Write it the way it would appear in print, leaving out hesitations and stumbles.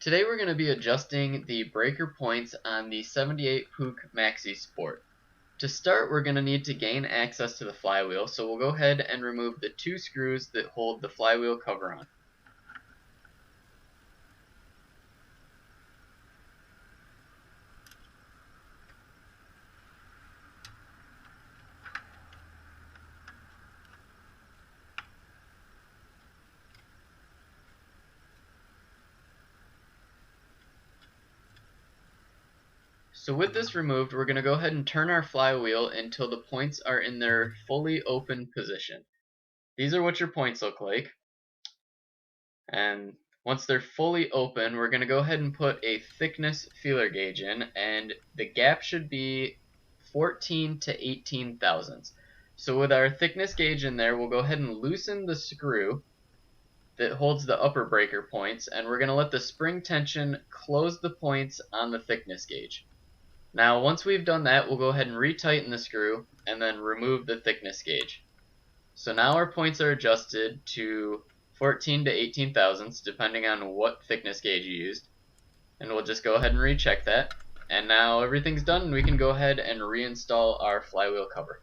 Today we're going to be adjusting the breaker points on the 78 Puch Maxi Sport. To start, we're going to need to gain access to the flywheel, so we'll go ahead and remove the two screws that hold the flywheel cover on. So with this removed, we're going to go ahead and turn our flywheel until the points are in their fully open position. These are what your points look like. And once they're fully open, we're going to go ahead and put a thickness feeler gauge in, and the gap should be 14 to 18 thousandths. So with our thickness gauge in there, we'll go ahead and loosen the screw that holds the upper breaker points, and we're going to let the spring tension close the points on the thickness gauge. Now once we've done that, we'll go ahead and retighten the screw and then remove the thickness gauge. So now our points are adjusted to 14 to 18 thousandths depending on what thickness gauge you used, and we'll just go ahead and recheck that. And now everything's done and we can go ahead and reinstall our flywheel cover.